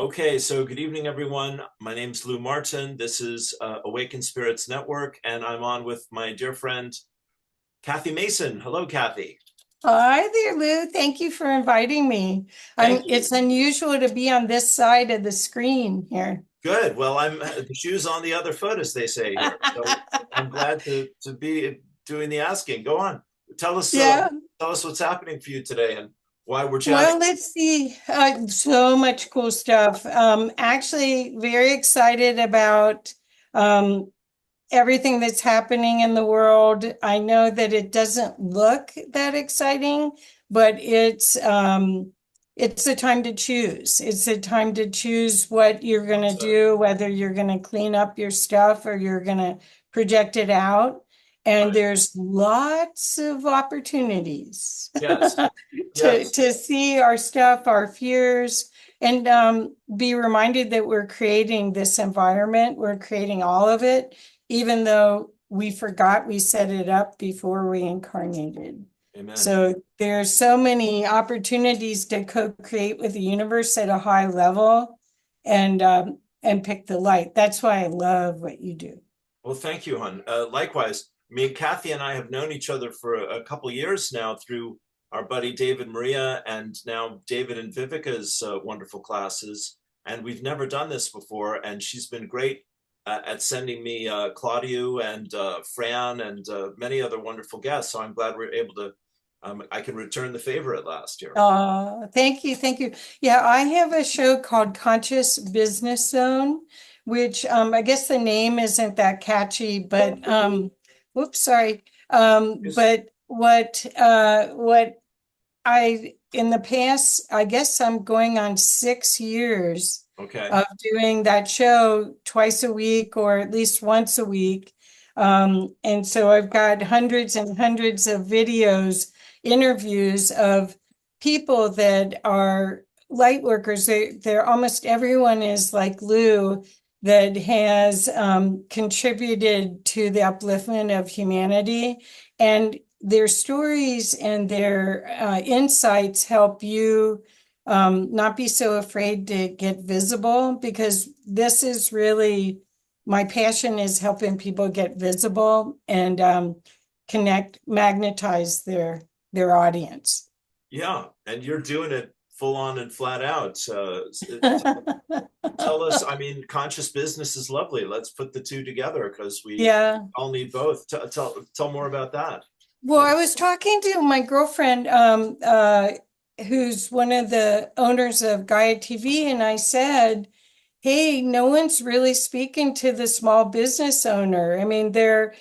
Okay, so good evening, everyone. My name's Lou Martin. This is Awakened Spirits Network, and I'm on with my dear friend, Kathy Mason. Hello, Kathy. Hi there, Lou. Thank you for inviting me. Thank you. It's unusual to be on this side of the screen here. Good. Well, I'm the shoe's on the other foot, as they say here. So I'm glad to be doing the asking. Go on. Tell us uh, Yeah. tell us what's happening for you today and why we're chatting. Well, let's see. So much cool stuff. Actually, very excited about um, everything that's happening in the world. I know that it doesn't look that exciting, but it's a time to choose. It's a time to choose what you're going to So, do, whether you're going to clean up your stuff or you're going to project it out. And right. there's lots of opportunities Yes. to Yes. see our stuff, our fears, and be reminded that we're creating this environment. We're creating all of it even though we forgot we set it up before we incarnated. Amen. So there's so many opportunities to co-create with the universe at a high level and pick the light. That's why I love what you do. Well, thank you, hon. Likewise, me and Kathy and I have known each other for a couple years now through our buddy David Maria and now David and Vivica's wonderful classes. And we've never done this before. And she's been great at sending me Claudio and Fran and many other wonderful guests. So I'm glad we're able to, I can return the favor at last year. Thank you, thank you. Yeah, I have a show called Conscious Business Zone, which I guess the name isn't that catchy, but whoops, sorry. But what I in the past, I guess I'm going on 6 years Okay. of doing that show twice a week or at least once a week. And so I've got hundreds and hundreds of videos, interviews of people that are light workers. They're almost everyone is like Lou that has contributed to the upliftment of humanity. And their stories and their insights help you not be so afraid to get visible because this is really my passion is helping people get visible and connect, magnetize their audience. Yeah. And you're doing it full on and flat out. Tell us, I mean, conscious business is lovely. Let's put the two together because we Yeah. all need both. Tell more about that. Well, I was talking to my girlfriend, who's one of the owners of Gaia TV, and I said, "Hey, no one's really speaking to the small business owner. I mean, they're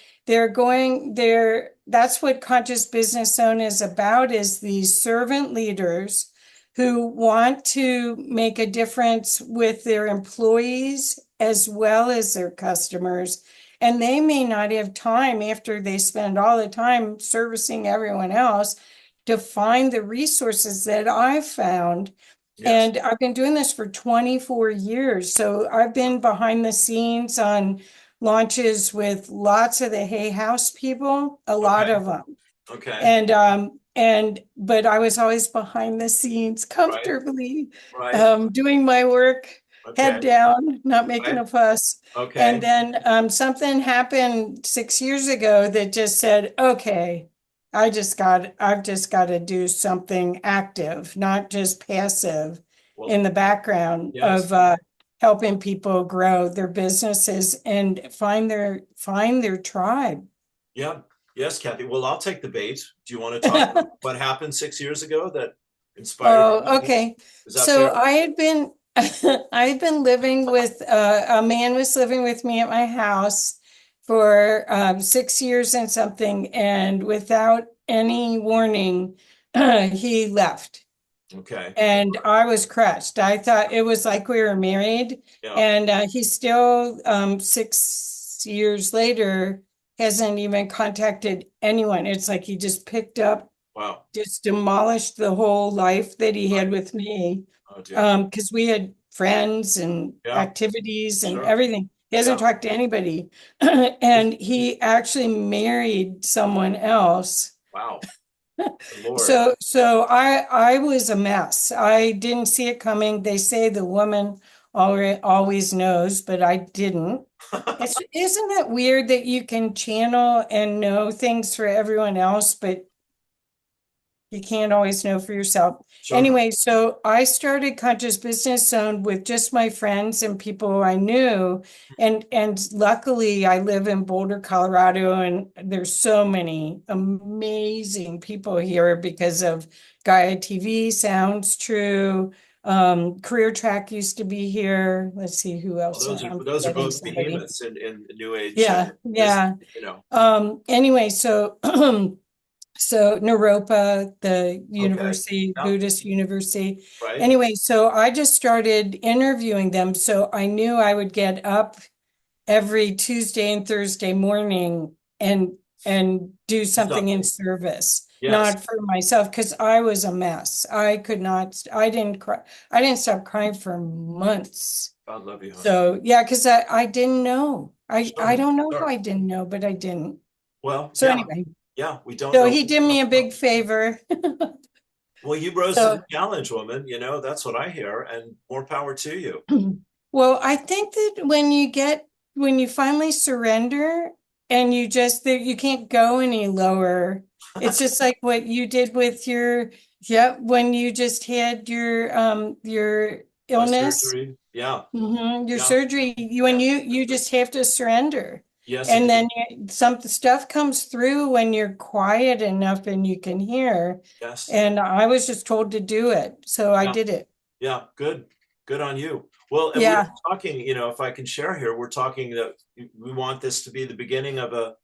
going there. That's what conscious business zone is about, is these servant leaders who want to make a difference with their employees as well as their customers. And they may not have time after they spend all the time servicing everyone else to find the resources that I've found. Yes. And I've been doing this for 24 years. So I've been behind the scenes on launches with lots of the Hay House people, a lot Okay. of them. Okay. But I was always behind the scenes Right. comfortably, Right. doing my work, head Okay. down, not making Right. a fuss. And Okay. then something happened 6 years ago that just said, okay, I've just got to do something active, not just passive Well, in the background yes. of helping people grow their businesses and find their tribe. Yeah. Yes, Kathy. Well, I'll take the bait. Do you want to talk about what happened 6 years ago that inspired Oh, you? okay. Is that So fair? I had been I had been living with a man was living with me at my house for 6 years and something, and without any warning, he left. Okay. And I was crushed. I thought it was like we were married, Yeah. and he still 6 years later hasn't even contacted anyone. It's like he just picked up, Wow. just demolished the whole life that he had Right. with me. Oh dear. Because we had friends and Yeah. activities and Sure. everything. He hasn't Yeah. talked to anybody. Is- And he actually married someone else. Wow. Good Lord. So I was a mess. I didn't see it coming. They say the woman always knows, but I didn't. Isn't it weird that you can channel and know things for everyone else, but you can't always know for yourself. Sure. Anyway, so I started Conscious Business Zone with just my friends and people who I knew. And luckily I live in Boulder, Colorado, and there's so many amazing people here because of Gaia TV, Sounds True. Career Track used to be here. Let's see who Well, else. those are I'm those are forgetting both somebody. behemoths in New Age Yeah, business, yeah. you know. Anyway, so so Naropa, the Okay. university, Yeah. Buddhist university. Right. Anyway, so I just started interviewing them. So I knew I would get up every Tuesday and Thursday morning and do Do something in something. service, Yes. not for myself, because I was a mess. I could not, I didn't cry, I didn't stop crying for months. God love you, honey. So yeah, because I didn't know. I Sure. don't know how Sure. I didn't know, but I didn't. Well, So yeah. anyway. Yeah. We don't So know he what we did me don't a know. big favor. Well, you rose to the So, challenge, woman. You know, that's what I hear, and more power to you. well, I think that when you finally surrender and you just, that you can't go any lower. It's just like what you did with yeah, when you just had your My illness, surgery. Yeah. your Yeah. surgery, you just have to surrender. Yes, And indeed. then some stuff comes through when you're quiet enough and you can hear. Yes. And I was just told to do it. So I Yeah. did it. Yeah. Good. Good on you. Well, and we were Yeah. talking, you know, if I can share here, we're talking that we want this to be the beginning of a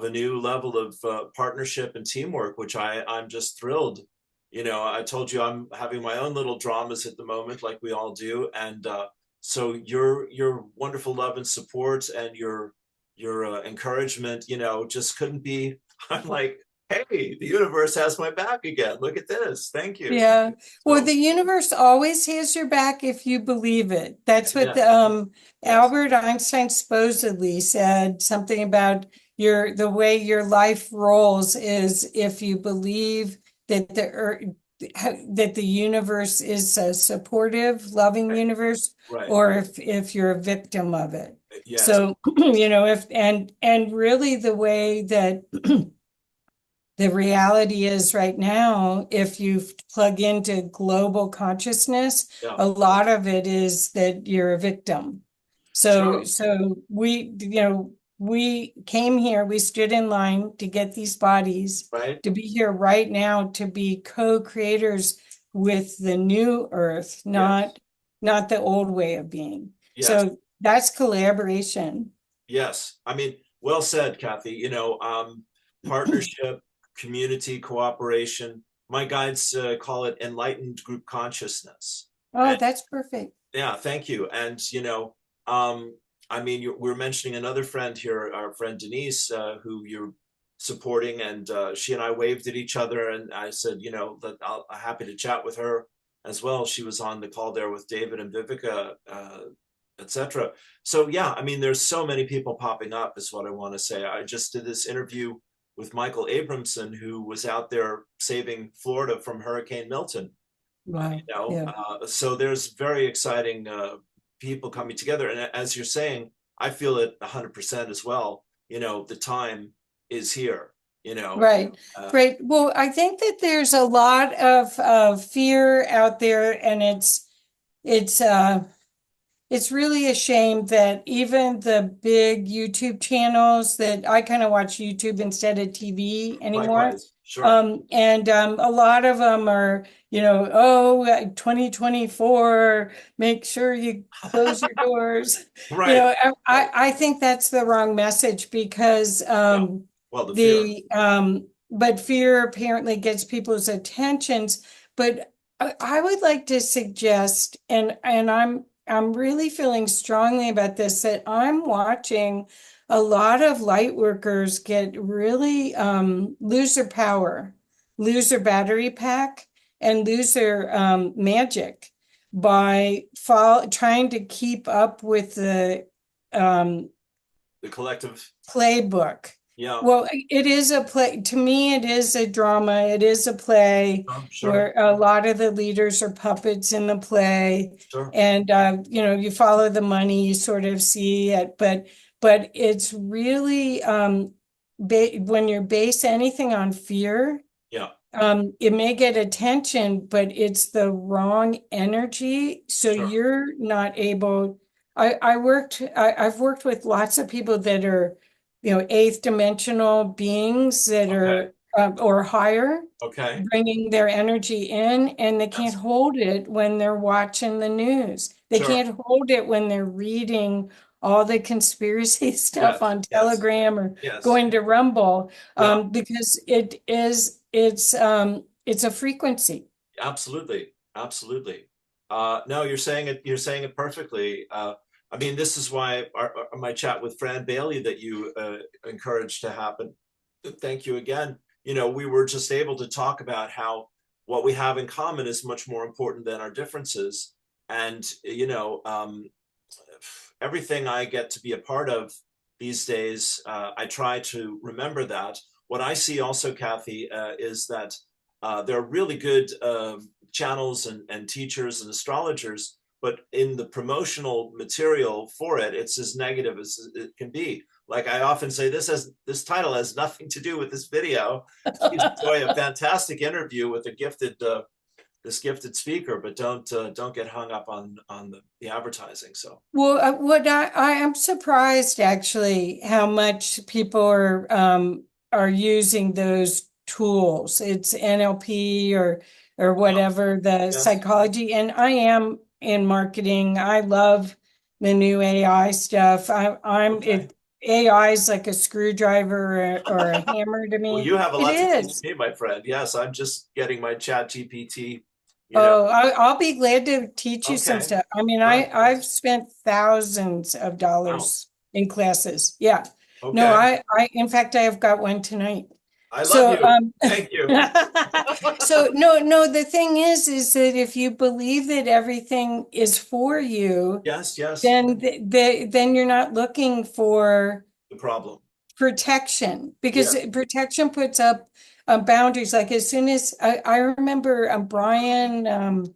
new level of partnership and teamwork, which I'm just thrilled. You know, I told you I'm having my own little dramas at the moment, like we all do, and so your wonderful love and support and your encouragement, you know, just couldn't be. I'm like, hey, the universe has my back again. Look at this. Thank you. Yeah. Well, So the universe always has your back if you believe it. That's what yes, yes, Albert Einstein supposedly said, something about the way your life rolls is if you believe that that the universe is a supportive, loving right, universe, right. or if you're a victim of it. Yes, So, if and really the way that the reality is right now, if you plug into global consciousness, yeah, a lot of it is that you're a victim. So, sure, so we came here, we stood in line to get these bodies, right. to be here right now, to be co-creators with the new earth, Yes, not the old way of being. yes, So that's collaboration. yes. I mean, well said, Kathy. You know, partnership, community cooperation. My guides call it enlightened group consciousness. Oh, And that's perfect. yeah, thank you. And you know, um, I mean, we're mentioning another friend here, our friend Denise, who you're supporting, and she and I waved at each other, and I said, you know, that I'm happy to chat with her as well. She was on the call there with David and Vivica, etc. So yeah, I mean, there's so many people popping up, is what I want to say. I just did this interview with Michael Abramson, who was out there saving Florida from Hurricane Milton. Wow. You know, Yeah. so there's very exciting people coming together, and as you're saying, I feel it 100% as well. You know, the time is here. You know, Right, uh, right. Well, I think that there's a lot of fear out there, and it's really a shame that even the big YouTube channels that I kind of watch YouTube instead of TV anymore. likewise, sure, And a lot of them are, oh, 2024, make sure you close your doors. right, right, I think that's the wrong message because yeah. Well, the fear, but fear apparently gets people's attentions. But I would like to suggest, and I'm really feeling strongly about this, that I'm watching a lot of light workers get really lose their power, lose their battery pack, and lose their magic by trying to keep up with the um, the collective, playbook. Yeah. Well, it is a play. To me, it is a drama. It is a play Sure. where a lot of the leaders are puppets in the play. Sure. And you follow the money, you sort of see it, but it's really ba when you base anything on fear, Yeah. it may get attention, but it's the wrong energy. So Sure. you're not able. I've worked with lots of people that are, eighth dimensional beings that Okay. are, or higher, Okay. bringing their energy in, and they can't Yes. hold it when they're watching the news. They Sure. can't hold it when they're reading all the conspiracy stuff Yes. on Yes. Telegram or Yes. going to Rumble, Yeah. because it's a frequency. Absolutely. Absolutely. No, you're saying it perfectly. I mean, this is why my chat with Fran Bailey that you encouraged to happen. Thank you again. You know, we were just able to talk about how what we have in common is much more important than our differences. And, everything I get to be a part of these days, I try to remember that. What I see also, Kathy, is that there are really good channels and teachers and astrologers, but in the promotional material for it, it's as negative as it can be. Like I often say, this title has nothing to do with this video. Please enjoy a fantastic interview with a gifted speaker, but don't get hung up on the advertising. So Well, what I am surprised actually how much people are using those tools. It's NLP or whatever the yes, psychology. And I am in marketing. I love the new AI stuff. I'm okay. it AI is like a screwdriver or a hammer to Well, me. you have a It lot to teach is. me, my friend. Yes, I'm just getting my Chat GPT. You know, Oh, I'll be glad to teach you some okay, stuff. I mean, good. I've spent thousands of Wow. dollars in classes. Yeah. No, Okay, in fact, I have got one tonight. I love So, you. Thank you. so no, the thing is that if you believe that everything is for you, Yes, yes. then you're not looking for The problem. protection, because Yes. protection puts up boundaries. Like as soon as I remember Brian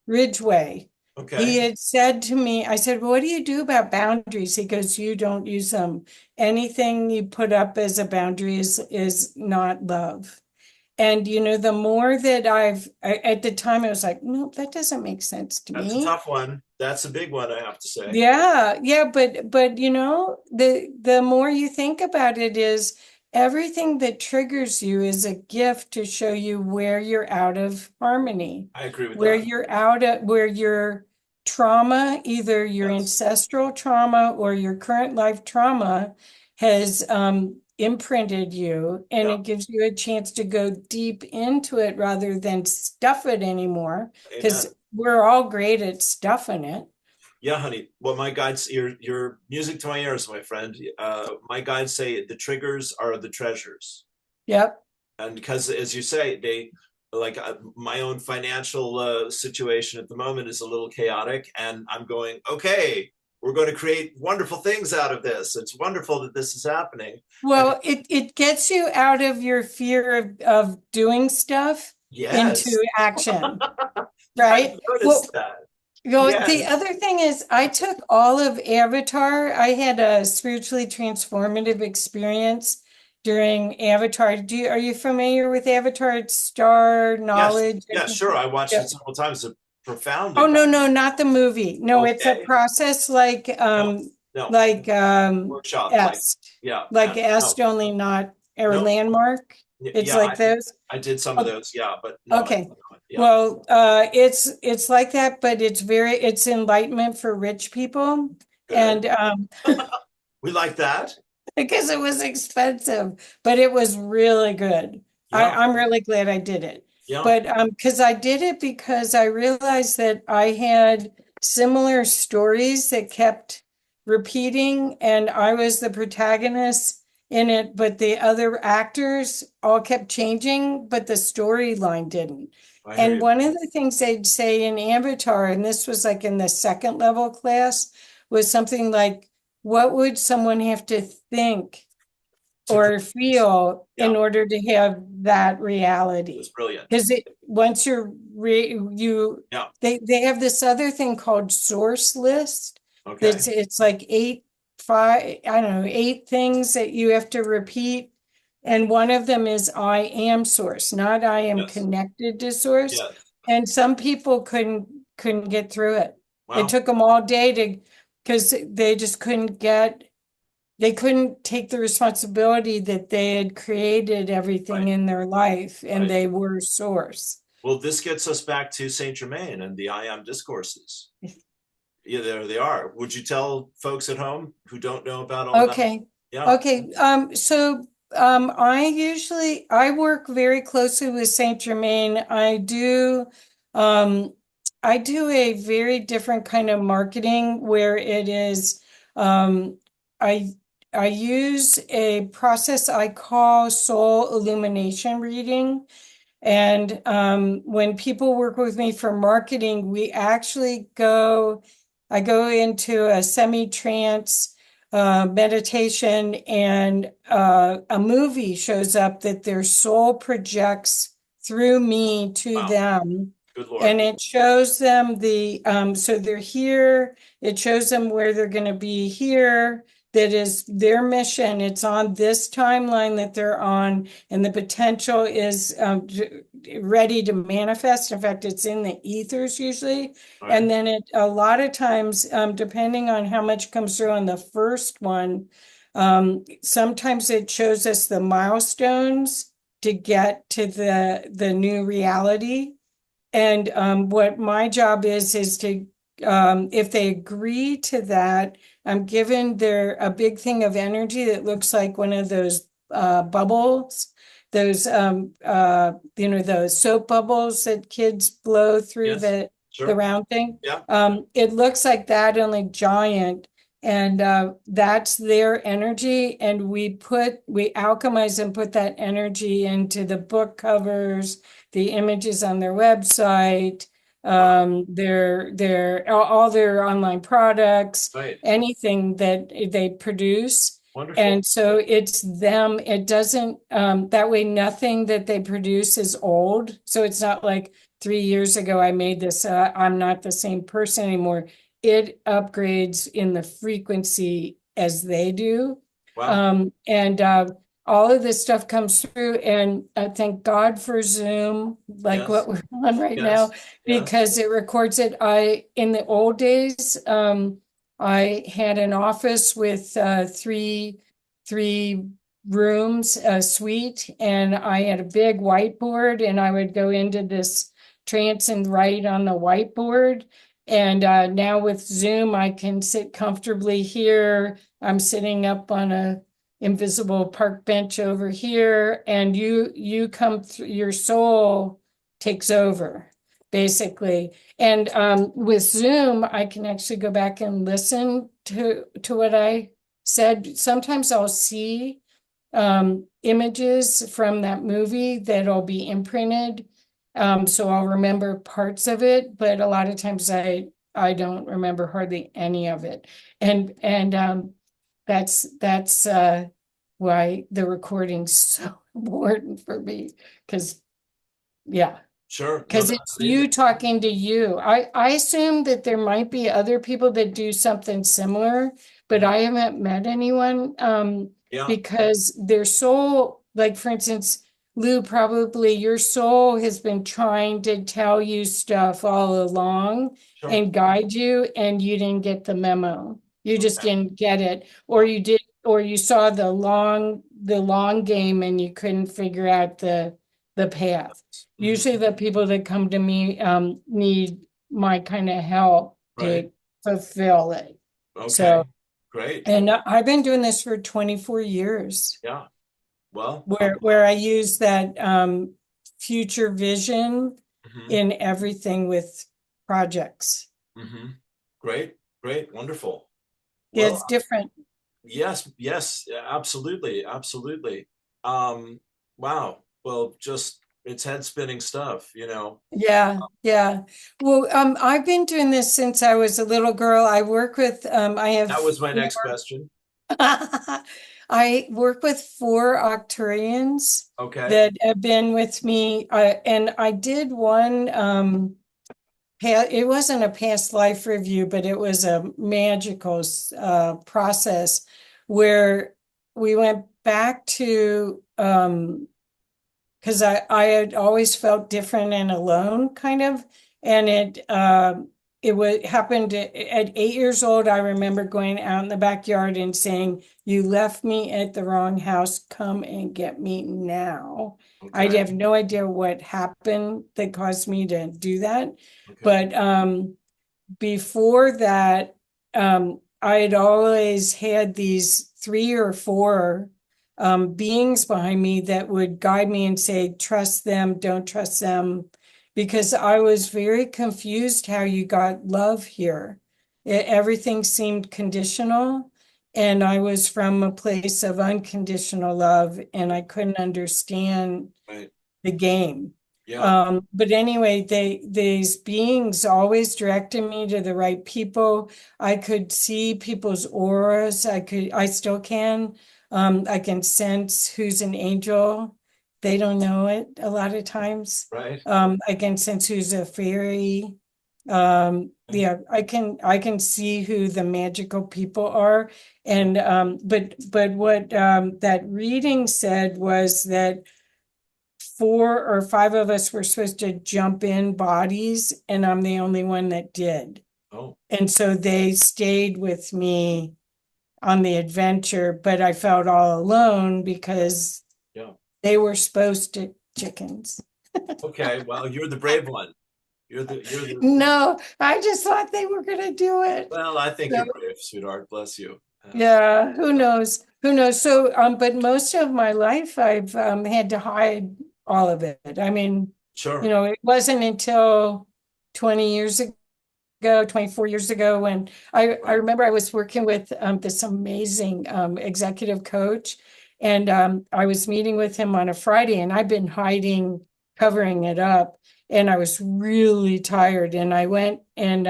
Ridgway, he Okay. had said to me, I said, "What do you do about boundaries?" He goes, "You don't use them. Anything you put up as a boundary is not love." And the more that at the time I was like, "Nope, that doesn't make sense to That's a me." tough one. That's a big one, I have to say. Yeah, yeah, but the more you think about it is everything that triggers you is a gift to show you where you're out of harmony, I agree with where that. you're out of where your trauma, either your Yes. ancestral trauma or your current life trauma has imprinted you, and Yeah. it gives you a chance to go deep into it rather than stuff it anymore, because Amen. we're all great at stuffing it. Yeah, honey. Well, my guides, your music to my ears, my friend. My guides say the triggers are the treasures. Yep. And because as you say, they like my own financial situation at the moment is a little chaotic, and I'm going, okay, we're going to create wonderful things out of this. It's wonderful that this is happening. And Well, it gets you out of your fear of doing stuff into yes, action, I've right? noticed Well, that. the Yes, other thing is I took all of Avatar. I had a spiritually transformative experience during Avatar. Are you familiar with Avatar? It's Star yes, Knowledge. I yes, think. sure. I watched Yeah. it several times. It's profound Oh and no, not the movie. No, it's a okay. process No, no. like Workshop, Est, yeah, like no, Est, only not or no. Landmark. It's Yeah, like those. I did some of Oh, those. Yeah, but no, I okay. don't know. Yeah. Well, it's like that, but it's enlightenment for rich people. Good. And We like that. because it was expensive, but it was really good. Yeah. I'm really glad I did it. Yeah. But because I did it because I realized that I had similar stories that kept repeating, and I was the protagonist in it, but the other actors all kept changing, but the storyline didn't. I hear And you. one of the things they'd say in Avatar, and this was like in the second level class, was something like, what would someone have to think to or produce. feel Yeah, in it order to have that was reality. brilliant. Because it once you're you Yeah. they have this other thing called source list Okay. that's it's like five, I don't know, 8 things that you have to repeat. And one of them is I am source, not I am Yes. connected to source. Yes. And some people couldn't get through it. It Wow. took them all day to because they just they couldn't take the responsibility that they had created everything Right. in their life and Right. they were source. Well, this gets us back to Saint Germain and the I am discourses. Yeah, there they are. Would you tell folks at home who don't know about all that? Okay. Yeah. Okay. I work very closely with Saint Germain. Um I do a very different kind of marketing where it is I I use a process I call soul illumination reading. And when people work with me for marketing, I go into a semi-trance meditation, and a movie shows up that their soul projects through me to Wow. them. Good Lord. And it shows them so they're here, it shows them where they're going to be here. That is their mission. It's on this timeline that they're on, and the potential is ready to manifest. In fact, it's in the ethers usually. All right. And then a lot of times, depending on how much comes through on the first one, sometimes it shows us the milestones to get to the new reality. And what my job is to, if they agree to that, I'm given a big thing of energy that looks like one of those bubbles, those those soap bubbles that kids blow through Yes. the Sure. round thing. Yeah. It looks like that, only giant. And that's their energy. And we alchemize and put that energy into the book covers, the images on their website, Wow. all their online products, Right. anything that they produce. Wonderful. And so it's them. It doesn't, that way, nothing that they produce is old. So it's not like 3 years ago I made this, I'm not the same person anymore. It upgrades in the frequency as they do. Wow. And all of this stuff comes through, and thank God for Zoom, like Yes. what we're on right now, Yes. Yes. because it records it. In the old days, I had an office with three rooms, a suite, and I had a big whiteboard, and I would go into this trance and write on the whiteboard. And now with Zoom, I can sit comfortably here. I'm sitting up on a invisible park bench over here, and you come through, your soul takes over basically. And with Zoom I can actually go back and listen to what I said. Sometimes I'll see images from that movie that'll be imprinted, so I'll remember parts of it, but a lot of times I don't remember hardly any of it. And that's why the recording's so important for me. Because yeah, Sure. No, because that's it's amazing. you talking to you. I assume that there might be other people that do something similar, but Mhm. I haven't met anyone. Yeah. Because their soul, like for instance, Lou, probably your soul has been trying to tell you stuff all along Sure. and guide you, and you didn't get the memo. You just Okay. didn't get it, or Wow. you did, or you saw the long game and you couldn't figure out the path. Mhm. Usually the people that come to me need my kind of help Right. to fulfill it. So, Okay. Great. and I've been doing this for 24 years, Yeah. Well, where I use that future vision mhm. in everything with projects. Hmm. Great, great, wonderful. It's Well, different. yes, yes, absolutely, absolutely. Um, wow. Well, just it's head spinning stuff. Yeah, yeah. Well, I've been doing this since I was a little girl. I work with I have That was my four next question. I work with four Octurians Okay. that have been with me, and I did one. It wasn't a past life review, but it was a magical process where we went back to because I had always felt different and alone, kind of, and it would happened at 8 years old. I remember going out in the backyard and saying, "You left me at the wrong house. Come and get me now." I Okay. have no idea what happened that caused me to do that, Okay. but before that, I had always had these three or four beings behind me that would guide me and say, trust them, don't trust them, because I was very confused how you got love here. Everything seemed conditional, and I was from a place of unconditional love, and I couldn't understand Right. the game. Yeah. But anyway, these beings always directed me to the right people. I could see people's auras. I still can. I can sense who's an angel. They don't know it a lot of times. Right. I can sense who's a fairy. Right. Yeah, I can see who the magical people are. Right. And but what that reading said was that four or five of us were supposed to jump in bodies, and I'm the only one that did. Oh, And so they stayed with me on the adventure, but I felt all alone because yeah. they were supposed to chickens. Okay. Well, you're the brave one. You're the No, I just thought they were going to do it. well, I think So, you're brave, sweetheart. Bless you. yeah, who knows? Who knows? So, but most of my life I've had to hide all of it. I mean, Sure. it wasn't until 20 years ago 24 years ago when I Right. remember I was working with this amazing executive coach, and I was meeting with him on a Friday, and I've been hiding, covering it up, and I was really tired, and I went and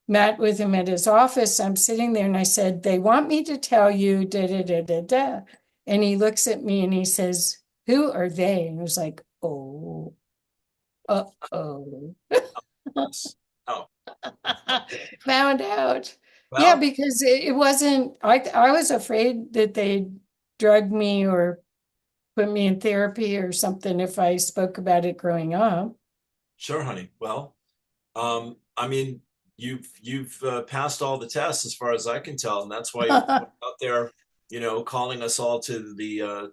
met with him at his office. I'm sitting there and I said, "They want me to tell you da da da da da," and he looks at me and he says, "Who are they?" And I was like, "Oh, uh-oh." Yes. Oh, okay. Found out. Yeah, Well, because it wasn't, I was afraid that they'd drug me or put me in therapy or something if I spoke about it growing up. sure, honey. Well, I mean, you've passed all the tests as far as I can tell, and that's why you're out there, calling us all to the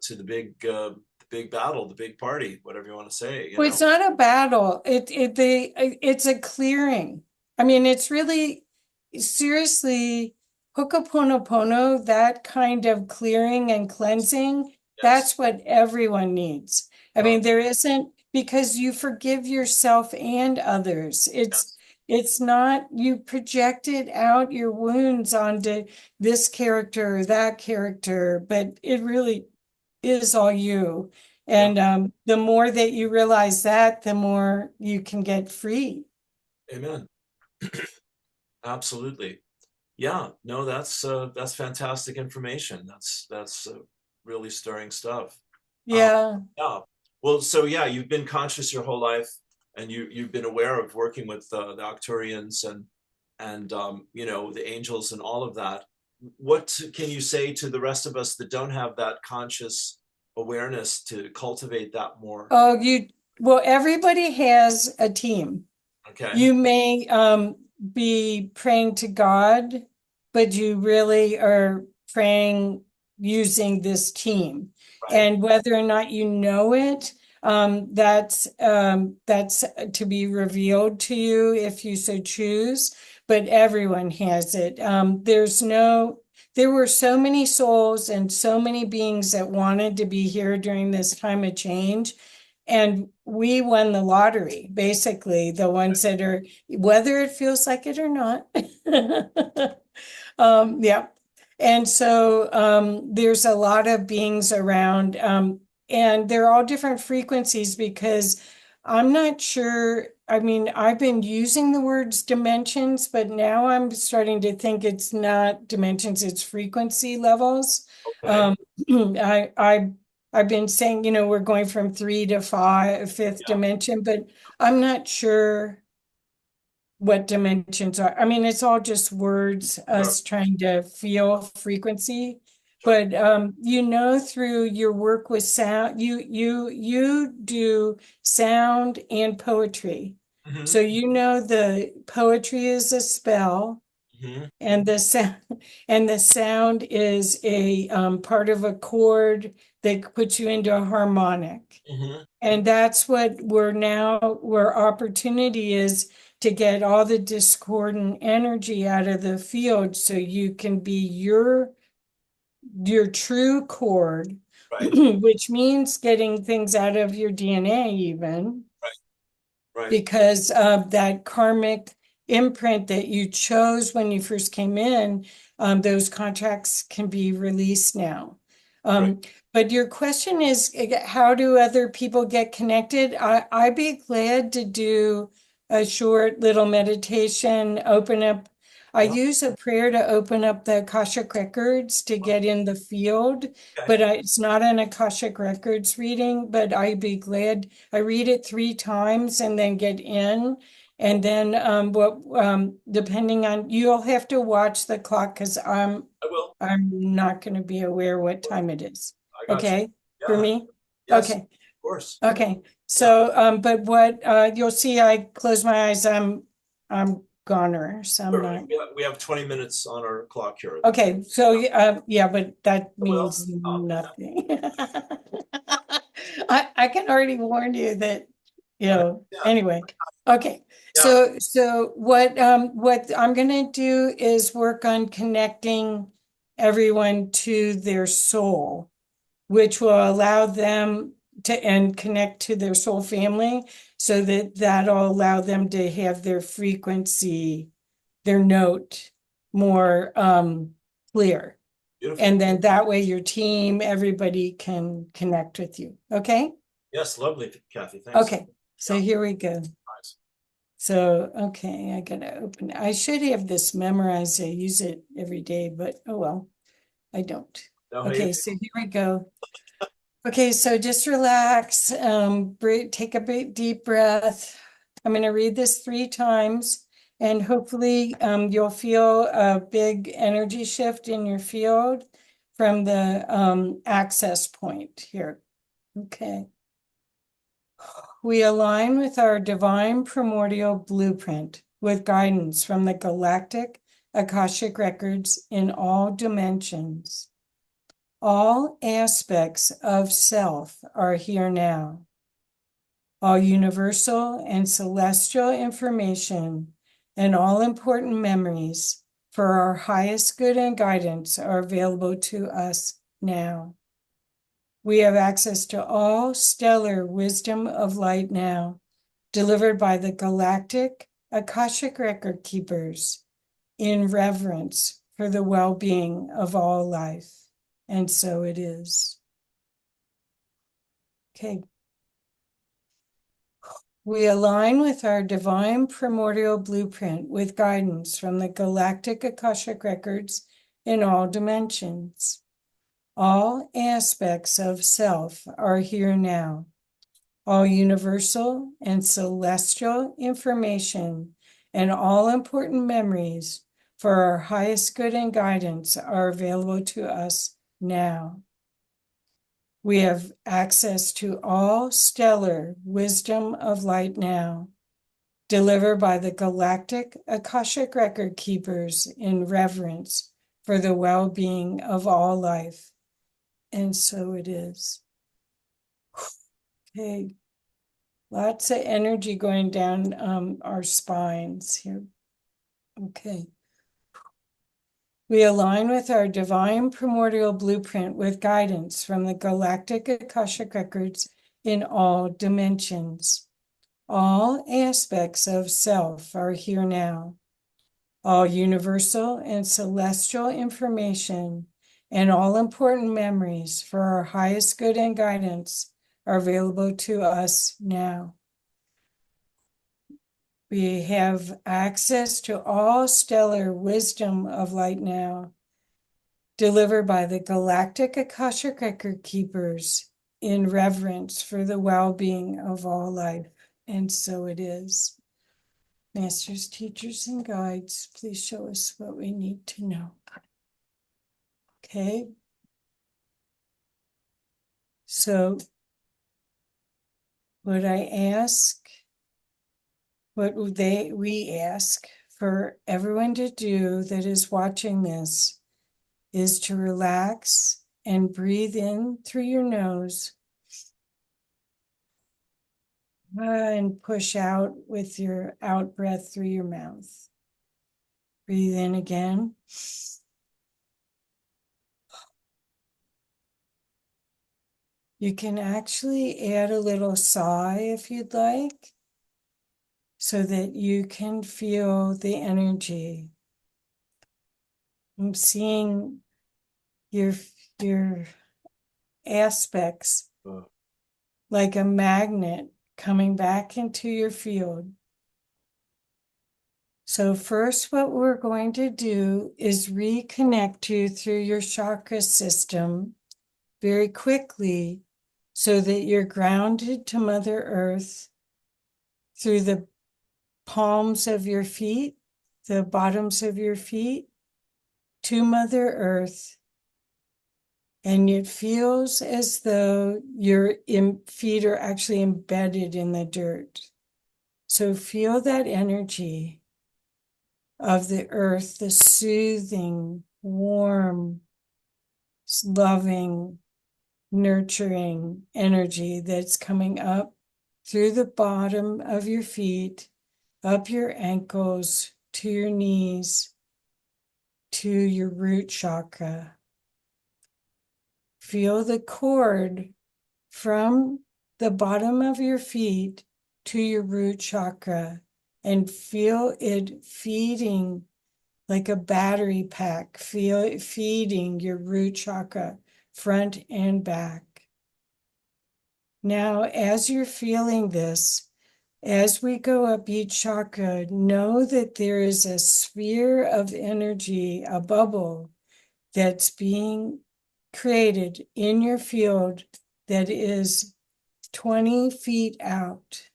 big battle, the big party, whatever you want to say, Well, it's not a battle. It's a clearing. I mean, it's really seriously Ho'oponopono, that kind of clearing and cleansing, Yes. that's what everyone needs. I Oh, mean, there isn't because you forgive yourself and others. It's yes. it's not you projected out your wounds onto this character or that character, but it really is all you. Yeah. And the more that you realize that, the more you can get free. Amen. Absolutely. Yeah. No, that's fantastic information. That's really stirring stuff. Um, Yeah. yeah. Well, so yeah, you've been conscious your whole life, and you've been aware of working with the Octurians and the angels and all of that. What can you say to the rest of us that don't have that conscious awareness to cultivate that more? Well, everybody has a team. Okay. You may be praying to God, but you really are praying using this team. Right. And whether or not you know it, that's to be revealed to you if you so choose. But everyone has it. There were so many souls and so many beings that wanted to be here during this time of change. And we won the lottery, basically, the ones that are, whether it feels like it or not. Yeah. And so there's a lot of beings around, and they're all different frequencies because I'm not sure I mean, I've been using the words dimensions, but now I'm starting to think it's not dimensions, it's frequency levels. Okay. Um, I've been saying, we're going from three to five, fifth Yeah. dimension, but I'm not sure what dimensions are. I mean, it's all just words, Sure. us trying to feel frequency. Sure. But through your work with sound, you do sound and poetry. Hmm. So the poetry is a spell, Hmm. and the sound and the sound is a part of a chord that puts you into a harmonic. Hmm. And that's what where opportunity is to get all the discordant energy out of the field so you can be your true chord, Right. which means getting things out of your DNA even Right. Right. because of that karmic imprint that you chose when you first came in. Those contracts can be released now. Right. But your question is, how do other people get connected? I'd be glad to do a short little meditation, open up. I Yeah. use a prayer to open up the Akashic records to get in the field, Okay. but it's not an Akashic records reading, but I'd be glad. I read it 3 times and then get in. And then depending on, you'll have to watch the clock because I will. I'm not going to be aware what time it is. I got you. Okay, for Yeah. me? Yes. Of Okay, course. okay. Yeah. So, but what you'll see, I close my eyes, I'm goner, so I'm Certainly. not. We have 20 minutes on our clock here. Okay, so yeah, but that I will. means nothing. I can already warn you that, Yeah. anyway. Okay. Yeah. So what I'm gonna do is work on connecting everyone to their soul, which will allow them to and connect to their soul family so that'll allow them to have their frequency, their note more clear. Beautiful. And then that way your team, everybody can connect with you. Okay? Yes. Lovely, Kathy. Thanks. Okay. So Yeah. here we go. Nice. So, okay, I gotta open it. I should have this memorized. I use it every day, but oh well, I don't. No, hey, Okay, so here we go. Okay, so just relax, take a big deep breath. I'm going to read this 3 times, and hopefully you'll feel a big energy shift in your field from the access point here. Okay. We align with our divine primordial blueprint with guidance from the galactic Akashic records in all dimensions. All aspects of self are here now. All universal and celestial information and all important memories for our highest good and guidance are available to us now. We have access to all stellar wisdom of light now, delivered by the galactic Akashic record keepers in reverence for the well-being of all life. And so it is. Okay. We align with our divine primordial blueprint with guidance from the galactic Akashic records in all dimensions. All aspects of self are here now. All universal and celestial information and all important memories for our highest good and guidance are available to us now. We have access to all stellar wisdom of light now, delivered by the galactic Akashic record keepers in reverence for the well-being of all life. And so it is. Okay, lots of energy going down our spines here. Okay. We align with our divine primordial blueprint with guidance from the galactic Akashic records in all dimensions. All aspects of self are here now. All universal and celestial information and all important memories for our highest good and guidance are available to us now. We have access to all stellar wisdom of light now, delivered by the galactic Akashic record keepers in reverence for the well-being of all life. And so it is. Masters, teachers, and guides, please show us what we need to know. Okay. So what we ask for everyone to do that is watching this is to relax and breathe in through your nose and push out with your out breath through your mouth. Breathe in again. You can actually add a little sigh if you'd like, so that you can feel the energy. I'm seeing your aspects like a magnet coming back into your field. So first, what we're going to do is reconnect you through your chakra system very quickly so that you're grounded to Mother Earth through the palms of your feet, the bottoms of your feet, to Mother Earth. And it feels as though your feet are actually embedded in the dirt. So feel that energy of the earth, the soothing, warm, loving, nurturing energy that's coming up through the bottom of your feet, up your ankles, to your knees, to your root chakra. Feel the cord from the bottom of your feet to your root chakra and feel it feeding like a battery pack, feel it feeding your root chakra front and back. Now, as you're feeling this, as we go up each chakra, know that there is a sphere of energy, a bubble that's being created in your field that is 20 feet out.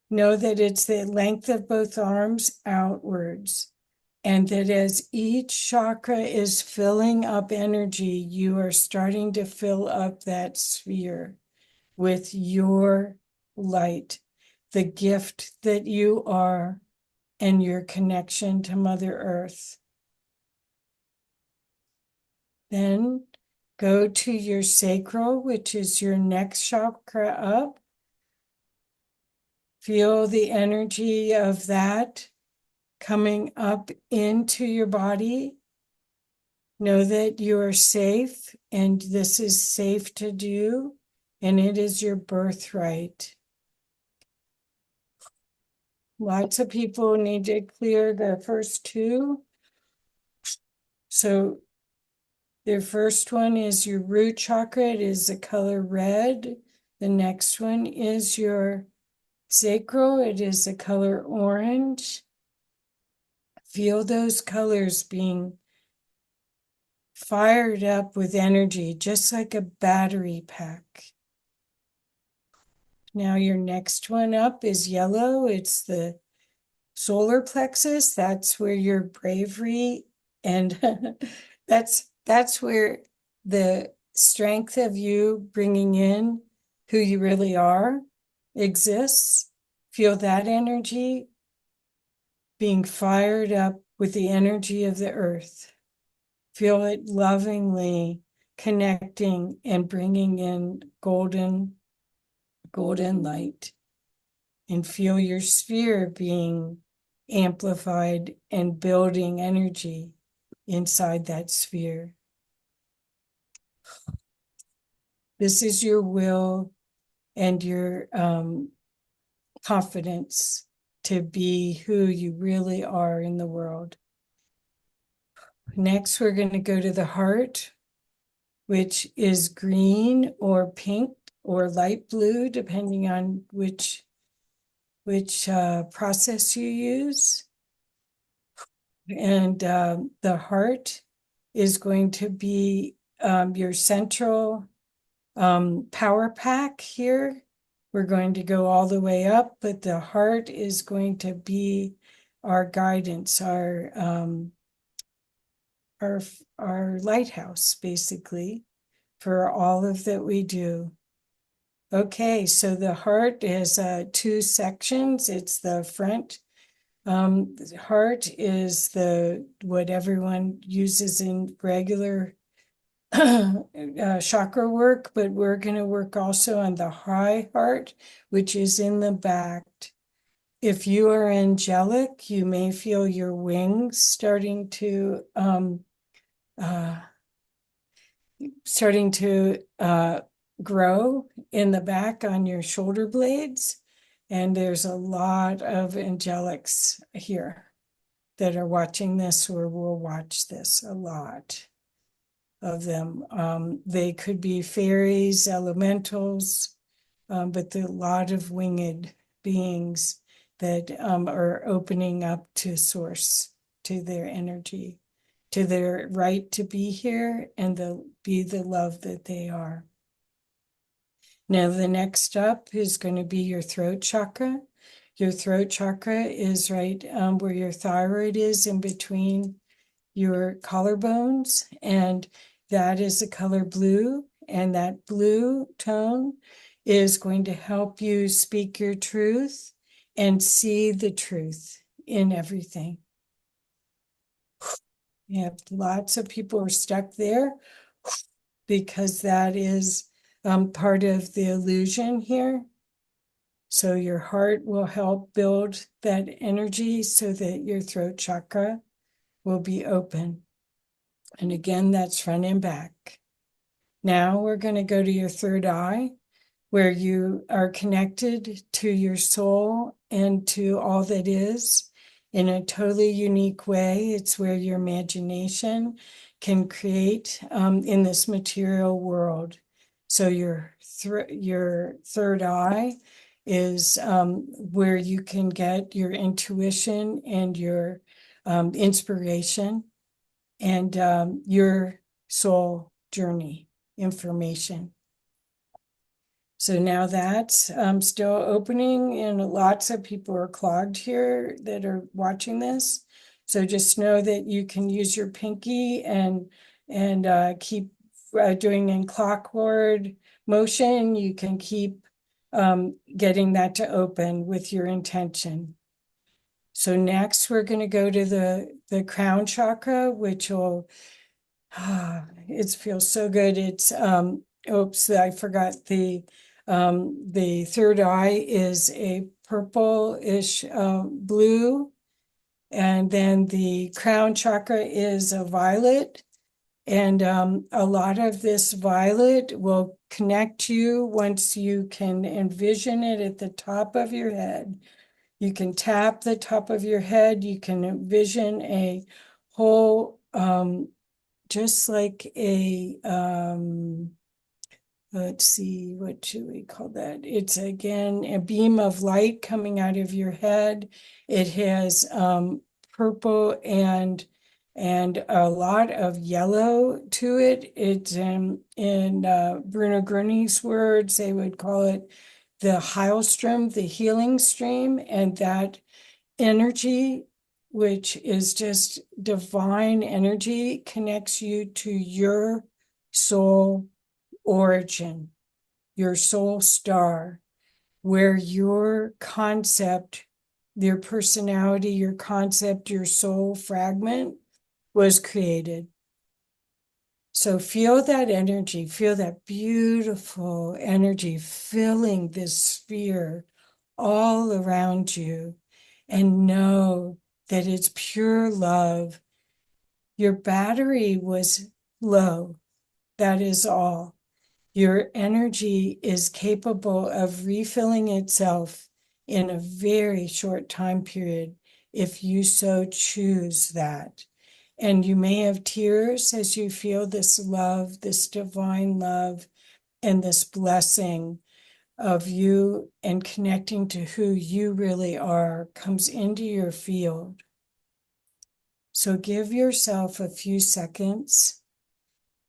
Know that it's the length of both arms outwards, and that as each chakra is filling up energy, you are starting to fill up that sphere with your light, the gift that you are, and your connection to Mother Earth. Then go to your sacral, which is your next chakra up. Feel the energy of that coming up into your body. Know that you are safe and this is safe to do, and it is your birthright. Lots of people need to clear the first two. So the first one is your root chakra. It is the color red. The next one is your sacral. It is the color orange. Feel those colors being fired up with energy, just like a battery pack. Now your next one up is yellow. It's the solar plexus. That's where your bravery and that's where the strength of you bringing in who you really are exists. Feel that energy being fired up with the energy of the earth. Feel it lovingly connecting and bringing in golden light, and feel your sphere being amplified and building energy inside that sphere. This is your will and your confidence to be who you really are in the world. Next, we're going to go to the heart, which is green or pink or light blue, depending on which which process you use. And the heart is going to be your central power pack here. We're going to go all the way up, but the heart is going to be our guidance, our lighthouse, basically, for all of that we do. Okay, so the heart has two sections. It's the front heart is what everyone uses in regular chakra work, but we're going to work also on the high heart, which is in the back. If you are angelic, you may feel your wings uh, starting to grow in the back on your shoulder blades. And there's a lot of angelics here that are watching this or will watch this, a lot of them. They could be fairies, elementals, but there are a lot of winged beings that are opening up to source, to their energy, to their right to be here and be the love that they are. Now, the next up is going to be your throat chakra. Your throat chakra is right where your thyroid is, in between your collarbones, and that is the color blue. And that blue tone is going to help you speak your truth and see the truth in everything. You have lots of people who are stuck there because that is part of the illusion here. So your heart will help build that energy so that your throat chakra will be open. And again, that's front and back. Now we're going to go to your third eye, where you are connected to your soul and to all that is in a totally unique way. It's where your imagination can create in this material world. So your third eye is where you can get your intuition and your inspiration and your soul journey information. So now that's still opening, and lots of people are clogged here that are watching this. So just know that you can use your pinky and keep doing in clockward motion. You can keep getting that to open with your intention. So next we're going to go to the crown chakra, which will it feels so good. It's oops, I forgot the third eye is a purple-ish blue, and then the crown chakra is a violet. And a lot of this violet will connect you once you can envision it at the top of your head. You can tap the top of your head. You can envision a whole, just like a, let's see, what should we call that? It's again a beam of light coming out of your head. It has purple and a lot of yellow to it. It's in Bruno Grunny's words, they would call it the Heilstrom, the healing stream, and that energy, which is just divine energy, connects you to your soul origin, your soul star, where your concept, your personality, your concept, your soul fragment was created. So feel that energy, feel that beautiful energy filling this sphere all around you, and know that it's pure love. Your battery was low. That is all. Your energy is capable of refilling itself in a very short time period if you so choose that. And you may have tears as you feel this love, this divine love, and this blessing of you and connecting to who you really are comes into your field. So give yourself a few seconds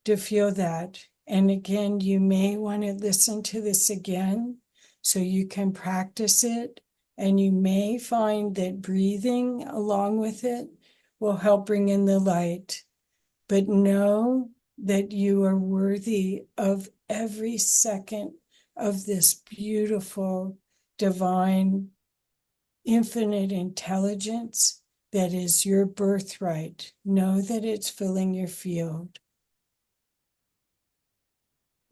to feel that. And again, you may want to listen to this again so you can practice it. And you may find that breathing along with it will help bring in the light. But know that you are worthy of every second of this beautiful, divine, infinite intelligence that is your birthright. Know that it's filling your field.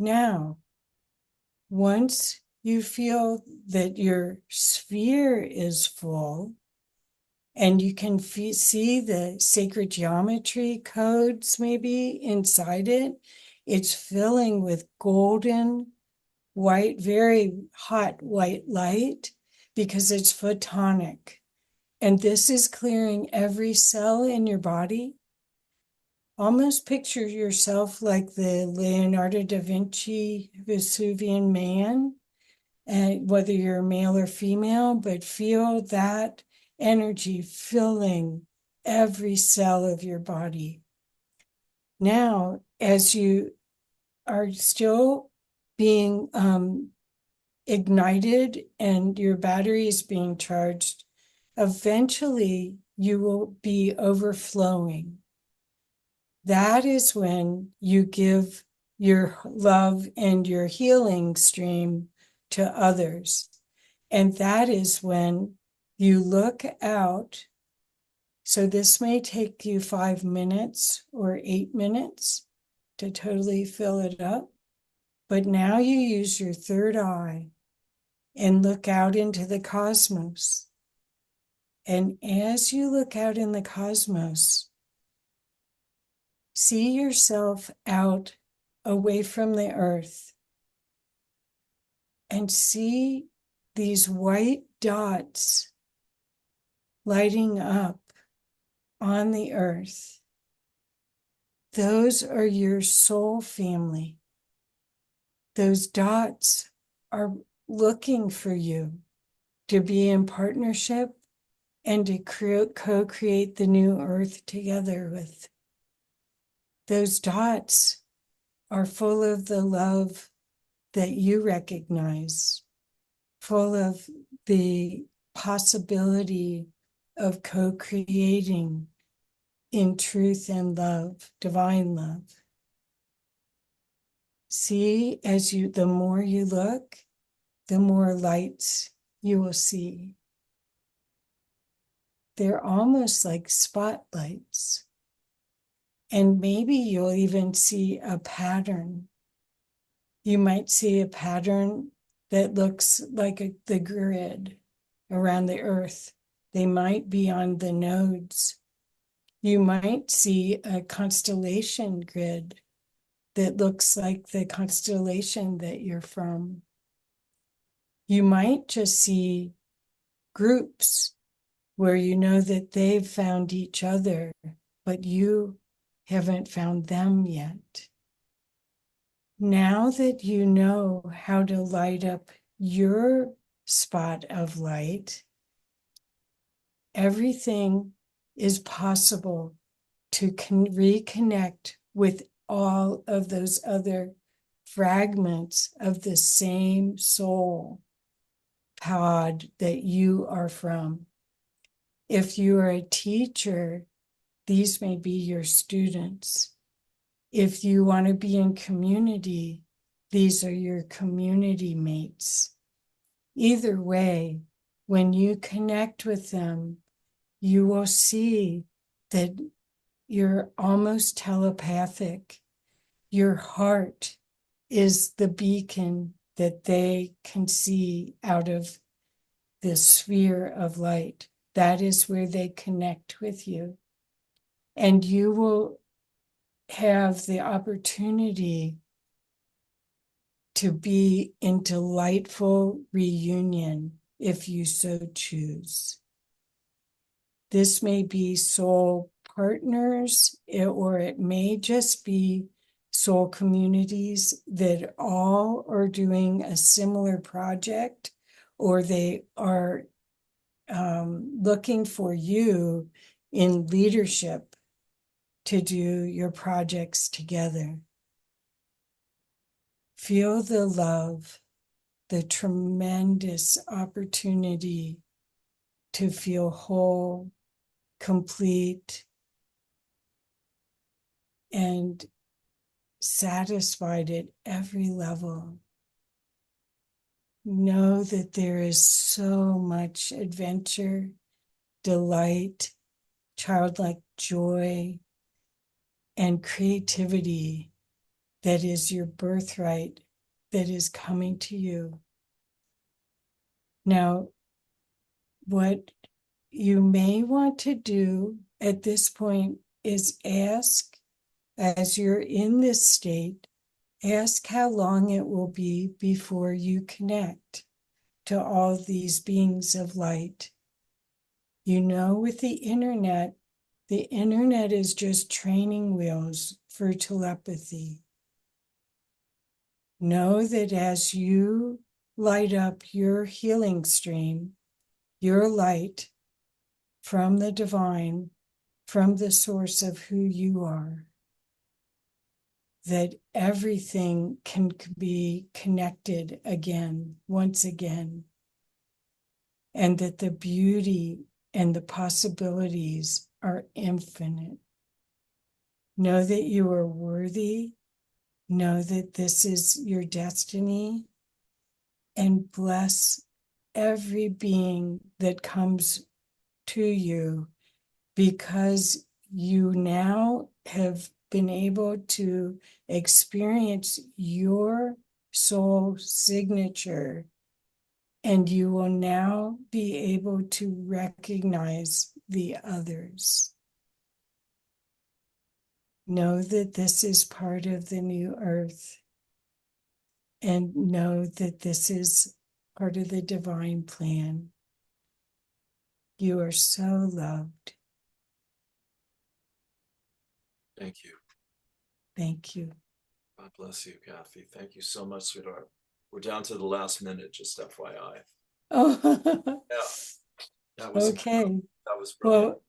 Now, once you feel that your sphere is full and you can see the sacred geometry codes maybe inside it, it's filling with golden, white, very hot white light because it's photonic. And this is clearing every cell in your body. Almost picture yourself like the Leonardo da Vinci Vesuvian Man, and whether you're male or female, but feel that energy filling every cell of your body. Now, as you are still being ignited and your battery is being charged, eventually you will be overflowing. That is when you give your love and your healing stream to others. And that is when you look out. So this may take you 5 minutes or 8 minutes to totally fill it up. But now you use your third eye and look out into the cosmos. And as you look out in the cosmos, see yourself out away from the earth and see these white dots lighting up on the earth. Those are your soul family. Those dots are looking for you to be in partnership and to co-create the new earth together with. Those dots are full of the love that you recognize, full of the possibility of co-creating in truth and love, divine love. See, the more you look, the more lights you will see. They're almost like spotlights. And maybe you'll even see a pattern. You might see a pattern that looks like the grid around the earth. They might be on the nodes. You might see a constellation grid that looks like the constellation that you're from. You might just see groups where you know that they've found each other, but you haven't found them yet. Now that you know how to light up your spot of light, everything is possible to reconnect with all of those other fragments of the same soul pod that you are from. If you are a teacher, these may be your students. If you want to be in community, these are your community mates. Either way, when you connect with them, you will see that you're almost telepathic. Your heart is the beacon that they can see out of this sphere of light. That is where they connect with you. And you will have the opportunity to be in delightful reunion if you so choose. This may be soul partners, or it may just be soul communities that all are doing a similar project, or they are looking for you in leadership to do your projects together. Feel the love, the tremendous opportunity to feel whole, complete, and satisfied at every level. Know that there is so much adventure, delight, childlike joy, and creativity that is your birthright that is coming to you. Now, what you may want to do at this point is ask, as you're in this state, ask how long it will be before you connect to all these beings of light. You know, with the internet is just training wheels for telepathy. Know that as you light up your healing stream, your light from the divine, from the source of who you are, that everything can be connected again, once again, and that the beauty and the possibilities are infinite. Know that you are worthy. Know that this is your destiny, and bless every being that comes to you, because you now have been able to experience your soul signature, and you will now be able to recognize the others. Know that this is part of the new earth, and know that this is part of the divine plan. You are so loved. Thank you. Thank you. God bless you, Kathy. Thank you so much, sweetheart. We're down to the last minute, just FYI. Oh, Yeah, that was okay. that was brilliant. Well,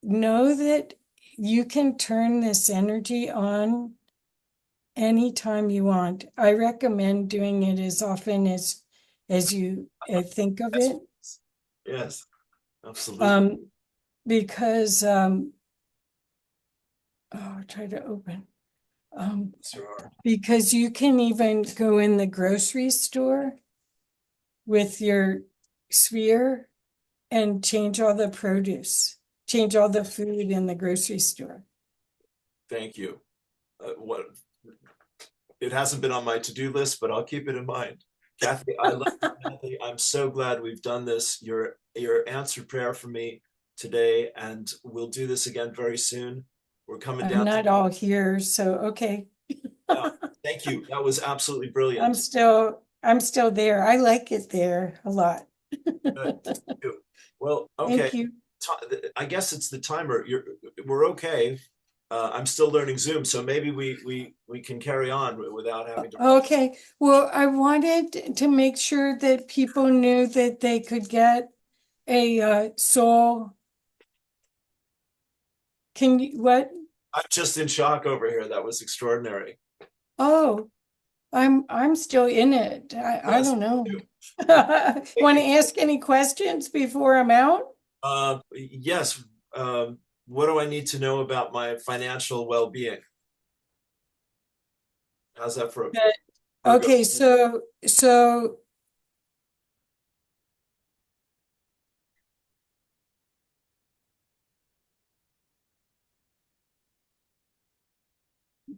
know that you can turn this energy on anytime you want. I recommend doing it as often as you think of Yes, it. yes, absolutely. Because I'll try to open. Sure. Because you can even go in the grocery store with your sphere and change all the produce, change all the food in the grocery store. Thank you. What it hasn't been on my to-do list, but I'll keep it in mind. Kathy, I love you, Kathy. I'm so glad we've done this. Your answered prayer for me today, and we'll do this again very soon. We're coming I'm down to not all here, so okay. yeah. Thank you. That was absolutely I'm brilliant. still there. I like it there a lot. Good. Well, okay. Thank you. I guess it's the timer. We're okay. I'm still learning Zoom, so maybe we can carry on without having to. Okay. Well, I wanted to make sure that people knew that they could get a soul. Can you what? I'm just in shock over here. That was extraordinary. Oh, I'm still in it. I Yes. don't know. Thank Want to you. ask any questions before I'm out? Yes. What do I need to know about my financial well-being? How's that for a That- Virgo? Okay, so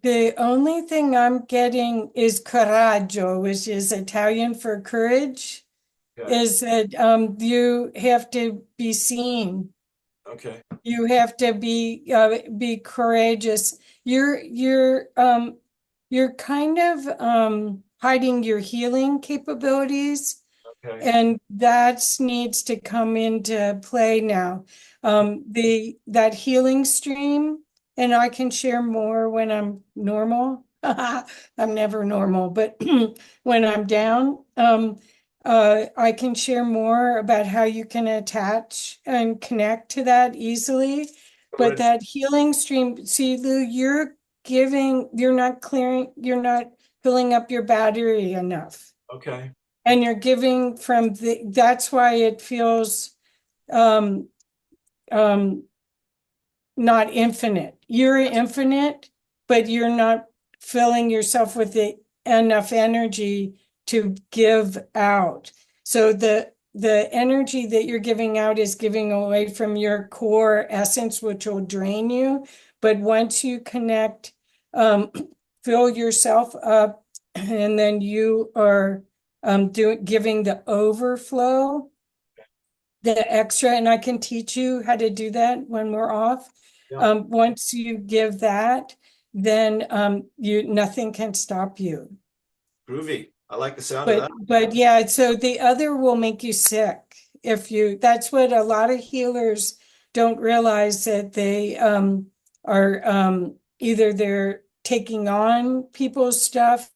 the only thing I'm getting is coraggio, which is Italian for courage, Okay. is that you have to be seen. Okay. You have to be courageous. You're kind of hiding your healing capabilities, Okay. and that needs to come into play now. The that healing stream, and I can share more when I'm normal. I'm never normal, but when I'm down, I can share more about how you can attach and connect to that easily. But Right. that healing stream, see, Lou, you're not clearing, you're not filling up your battery enough. Okay. And you're giving that's why it feels um, um, not infinite. You're infinite, but you're not filling yourself with enough energy to give out. So the energy that you're giving out is giving away from your core essence, which will drain you. But once you connect, um, fill yourself up, and then you are giving the overflow, the extra, and I can teach you how to do that when we're off. Yeah. Once you give that, then nothing can stop you. Groovy. I like the sound of But that. but yeah, so the other will make you sick if you. That's what a lot of healers don't realize, that they are either they're taking on people's stuff,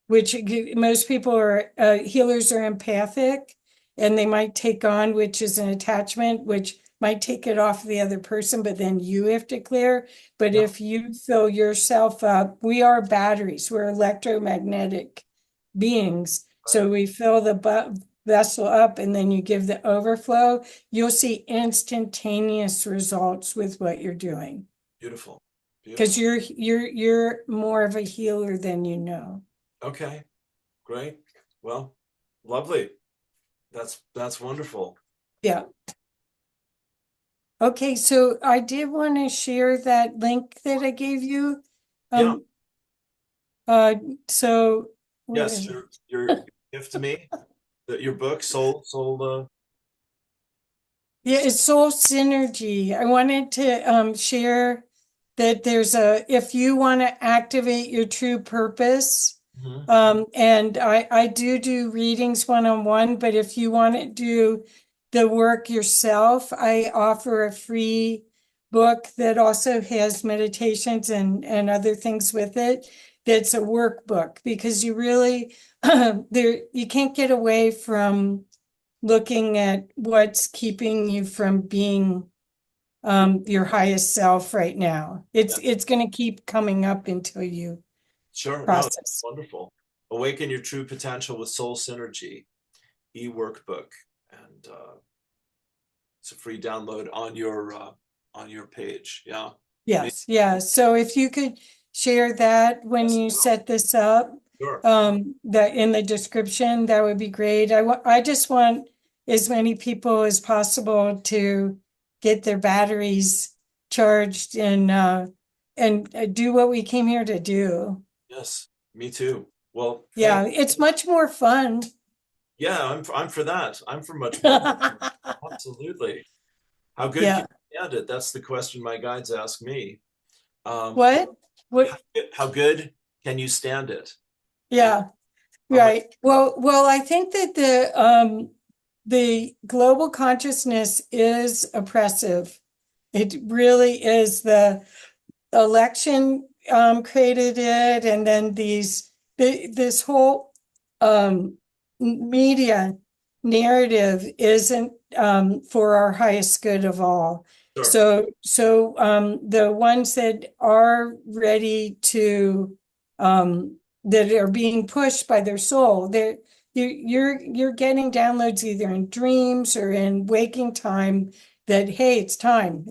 which most people are healers are empathic, and they might take on, which is an attachment, which might take it off the other person, but then you have to clear. But Yeah. if you fill yourself up, we are batteries, we're electromagnetic beings. Right. So we fill the vessel up, and then you give the overflow, you'll see instantaneous results with what you're doing. Beautiful. Because Beautiful. you're more of a healer than you know. Okay. Great. Well, lovely. That's wonderful. Yeah. Okay, so I did want to share that link that I gave you. Yeah. Um, uh, so where Yes. is Your it? gift to me. Your book, Soul. Yeah, it's soul synergy. I wanted to share that if you want to activate your true purpose, Mhm. and I do readings one-on-one, but if you want to do the work yourself, I offer a free book that also has meditations and other things with it. That's a workbook, because you really you can't get away from looking at what's keeping you from being your highest self right now. Yeah. It's going to keep coming up until you Sure. No, process. wonderful. Awaken Your True Potential with Soul Synergy e-workbook, and it's a free download on your page. Yeah. Yes, yeah. So if you could share that when Yes. you set this up, Sure. that in the description, that would be great. I just want as many people as possible to get their batteries charged and do what we came here to do. Yes. Me too. Well, Yeah, thank. it's much more fun. Yeah, I'm for that. I'm for much more. Absolutely. How good can Yeah. you stand it? That's the question my guides ask me. But What? What? how good can you stand it? And Yeah. how much? Right. Well, I think that the global consciousness is oppressive. It really is. The election created it, and then this whole um, media narrative isn't for our highest good of all. Sure. So the ones that are ready to that are being pushed by their soul, you're getting downloads either in dreams or in waking time, that hey, it's time.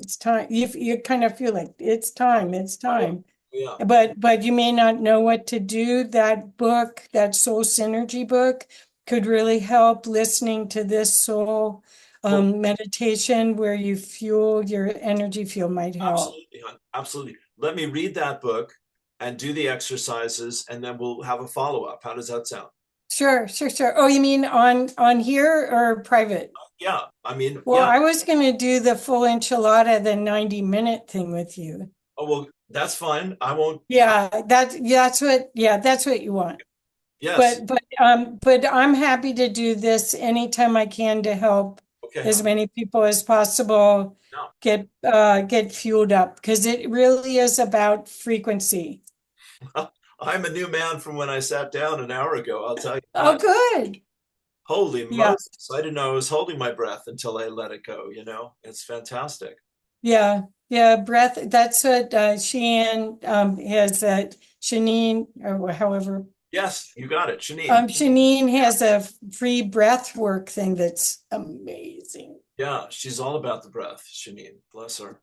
You kind of feel like it's Oh, yeah. time. Yeah. But you may not know what to do. That book, that soul synergy book, could really help. Listening to this soul Well, meditation where you fuel your energy field might help. absolutely, hon. Absolutely. Let me read that book and do the exercises, and then we'll have a follow-up. How does that sound? Sure. Oh, you mean on here or private? Yeah. I mean, Well, yeah. I was going to do the full enchilada, the 90-minute thing with you. Oh, well, that's fine. I won't. Yeah, that's what you want. Yes. But I'm happy to do this anytime I can to help Okay, as hon. many people as possible No. get fueled up, because it really is about frequency. I'm a new man from when I sat down an hour ago. I'll tell you Oh, that. good. Holy Yeah. Moses. I didn't know I was holding my breath until I let it go, you know? It's fantastic. Yeah. Yeah. Breath. That's what Sheehan has Shanine, or however. Yes, you got it. Shanine. Shanine has a free breath work thing that's amazing. Yeah, she's all about the breath, Shanine. Bless her.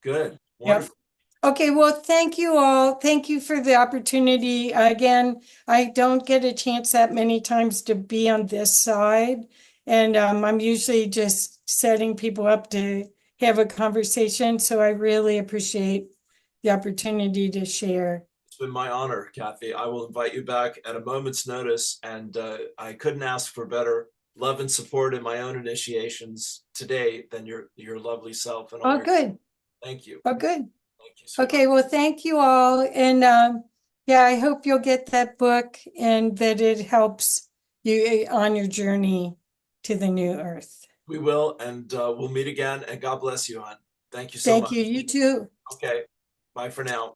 Good. Yep. Wonderful. Okay, well, thank you all. Thank you for the opportunity. Again, I don't get a chance that many times to be on this side. And I'm usually just setting people up to have a conversation. So I really appreciate the opportunity to share. It's been my honor, Kathy. I will invite you back at a moment's notice, and I couldn't ask for better love and support in my own initiations today than your lovely self and all Oh, your. good. Thank you. Oh, good. Thank you so much. Okay, well, thank you all. And yeah, I hope you'll get that book and that it helps you on your journey to the new earth. We will, and we'll meet again. And God bless you, hon. Thank you so Thank much. you. You too. Okay. Bye for now.